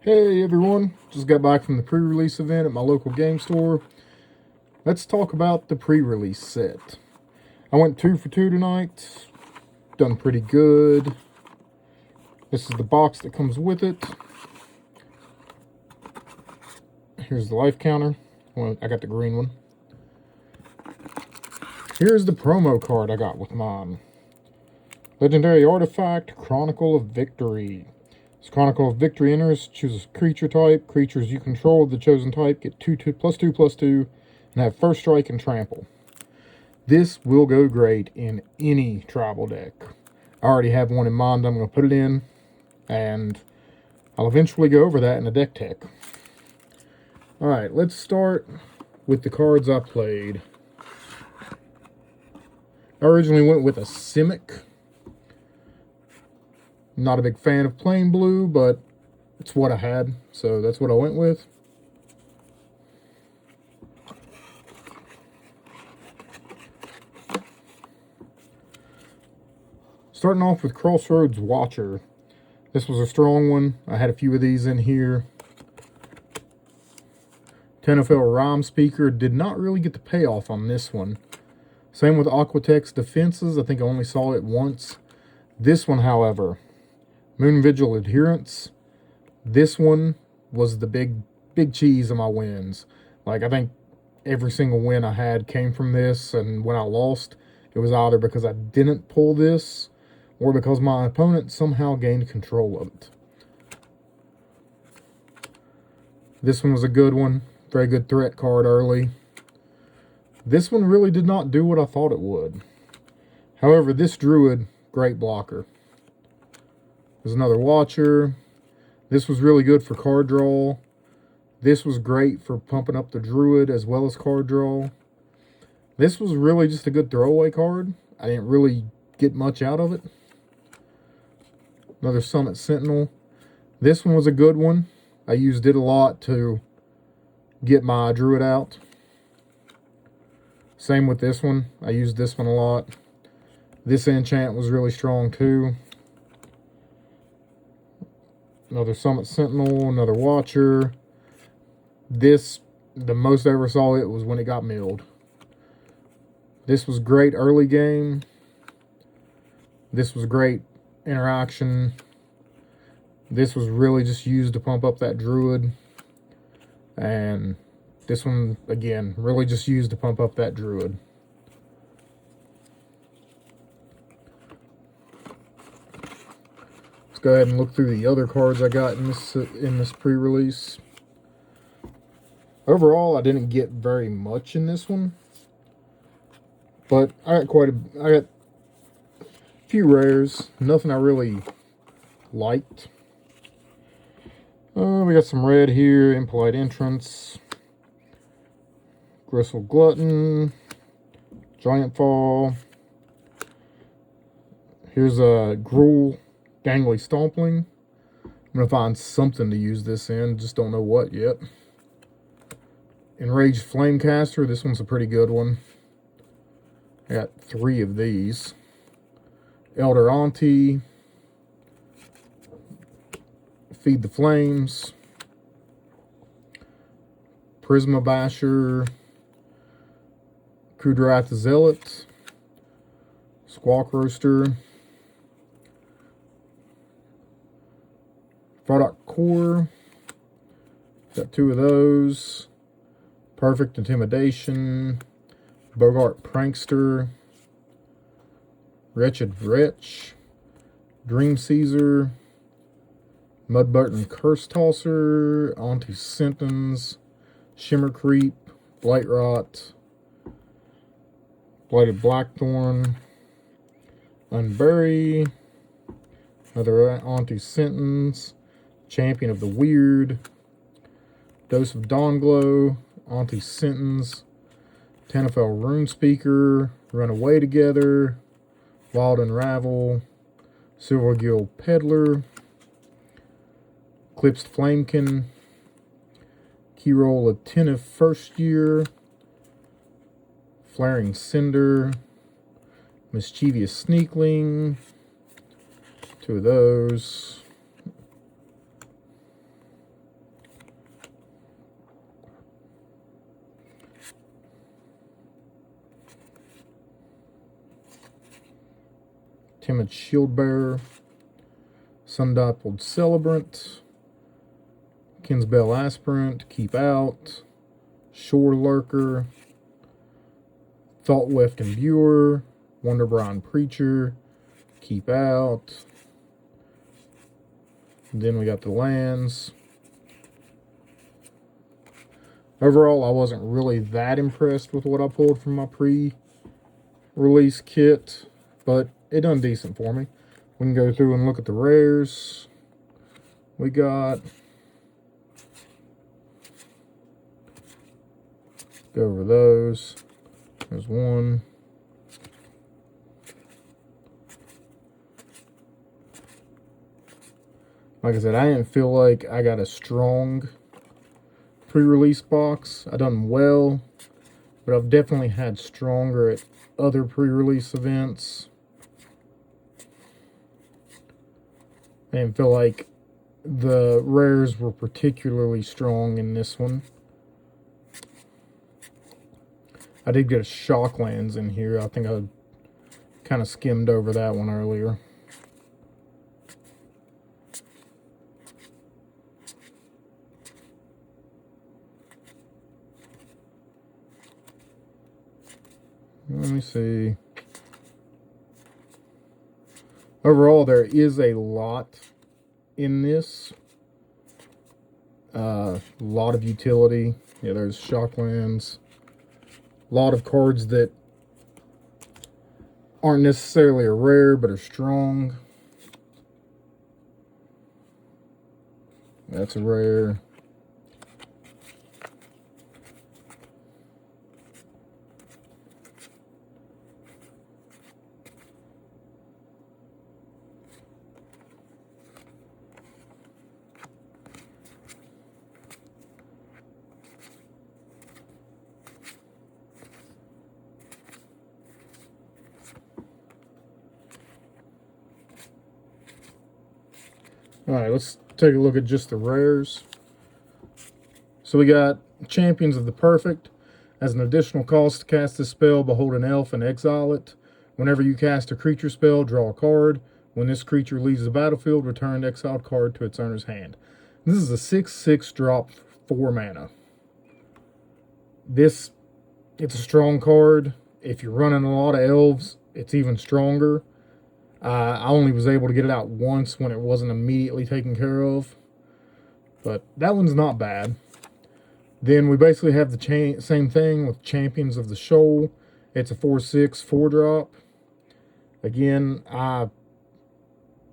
Hey everyone, just got back from the pre-release event at my local game store. Let's talk about the pre-release set. I went 2 for 2 tonight, done pretty good. This is the box that comes with it. Here's the life counter. Well, I got the green one. Here's the promo card I got with mine. Legendary Artifact, Chronicle of Victory. As Chronicle of Victory enters, choose a creature type. Creatures you control of the chosen type get 2/2/+2/+2 and have first strike and trample. This will go great in any tribal deck. I already have one in mind I'm going to put it in, and I'll eventually go over that in a deck tech. Alright, let's start with the cards I played. I originally went with a Simic. Not a big fan of plain blue, but it's what I had, so that's what I went with. Starting off with Crossroads Watcher. This was a strong one. I had a few of these in here. Tenafel Rhyme Speaker. Did not really get the payoff on this one. Same with Aquatex Defenses. I think I only saw it once. This one, however, Moon Vigil Adherence. This one was the big cheese of my wins. Like, I think every single win I had came from this, and when I lost, it was either because I didn't pull this or because my opponent somehow gained control of it. This one was a good one. Very good threat card early. This one really did not do what I thought it would. However, this Druid, great blocker. There's another Watcher. This was really good for card draw. This was great for pumping up the Druid as well as card draw. This was really just a good throwaway card. I didn't really get much out of it. Another Summit Sentinel. This one was a good one. I used it a lot to get my Druid out. Same with this one. I used this one a lot. This enchant was really strong too. Another Summit Sentinel, another Watcher. This, the most I ever saw it was when it got milled. This was great early game. This was great interaction. This was really just used to pump up that Druid. And this one, again, really just used to pump up that Druid. Let's go ahead and look through the other cards I got in this pre-release. Overall, I didn't get very much in this one, but I got a few rares. Nothing I really liked. We got some red here. Impolite Entrance, Gristle Glutton, Giant Fall. Here's a Gruul Gangly Stompling. I'm going to find something to use this in. Just don't know what yet. Enraged Flamecaster. This one's a pretty good one. I got 3 of these. Elder Auntie. Feed the Flames. Prisma Basher. Kudrath the Zealot. Squawk Roaster. Product Core. Got 2 of those. Perfect Intimidation. Bogart Prankster. Wretched Wretch. Dream Caesar. Mudbutton Curse Tosser. Auntie Sentence. Shimmer Creep. Blight Rot. Blighted Blackthorn. Unbury. Another Auntie Sentence. Champion of the Weird. Dose of Dawnglow. Auntie Sentence. Tenafel Rune Speaker. Run Away Together. Wild Unravel. Silvergill Peddler. Eclipsed Flamekin. Keyroll Attentive First Year. Flaring Cinder. Mischievous Sneakling. 2 of those. Timid Shield Bearer, Sundappled Celebrant, Kinsbell Aspirant, Keep Out, Shore Lurker, Thoughtweft Imbuer, Wonderbrine Preacher, Keep Out. And then we got the lands. Overall, I wasn't really that impressed with what I pulled from my pre-release kit, but it done decent for me. We can go through and look at the rares. We got... Go over those. There's one. Like I said, I didn't feel like I got a strong pre-release box. I done well, but I've definitely had stronger at other pre-release events. I didn't feel like the rares were particularly strong in this one. I did get a Shocklands in here. I think I kind of skimmed over that one earlier. Let me see. Overall, there is a lot in this. A lot of utility. Yeah, there's Shocklands. A lot of cards that aren't necessarily a rare, but are strong. That's a rare. Alright, let's take a look at just the rares. So we got Champions of the Perfect. As an additional cost to cast this spell, behold an elf and exile it. Whenever you cast a creature spell, draw a card. When this creature leaves the battlefield, return the exiled card to its owner's hand. This is a 6/6 drop, 4 mana. It's a strong card. If you're running a lot of elves, it's even stronger. I only was able to get it out once when it wasn't immediately taken care of. But that one's not bad. Then we basically have the same thing with Champions of the Shoal. It's a 4/6, 4-drop. Again, I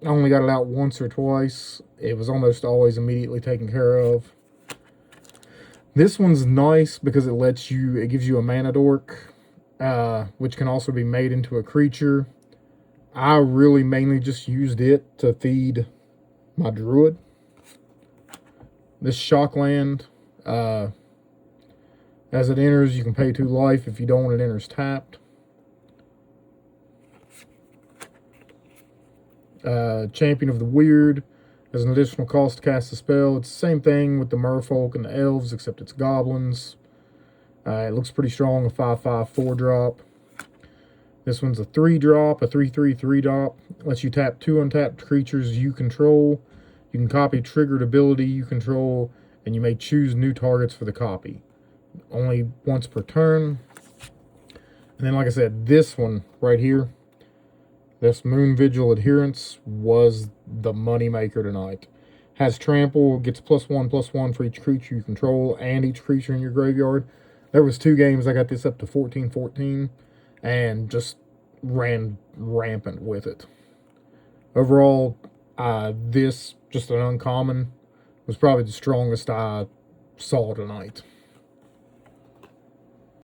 only got it out once or twice. It was almost always immediately taken care of. This one's nice because it gives you a mana dork, which can also be made into a creature. I really mainly just used it to feed my druid. This Shockland, as it enters, you can pay 2 life. If you don't, it enters tapped. Champion of the Weird. As an additional cost to cast a spell, it's the same thing with the merfolk and the elves, except it's goblins. It looks pretty strong, a 5/5, 4-drop. This one's a 3-drop, a 3/3, 3-drop. Lets you tap 2 untapped creatures you control. You can copy triggered ability you control, and you may choose new targets for the copy. Only once per turn. And then, like I said, this one right here, this Moon Vigil Adherence, was the moneymaker tonight. Has trample, gets +1/+1 for each creature you control and each creature in your graveyard. There was 2 games I got this up to 14/14 and just ran rampant with it. Overall, this, just an uncommon, was probably the strongest I saw tonight.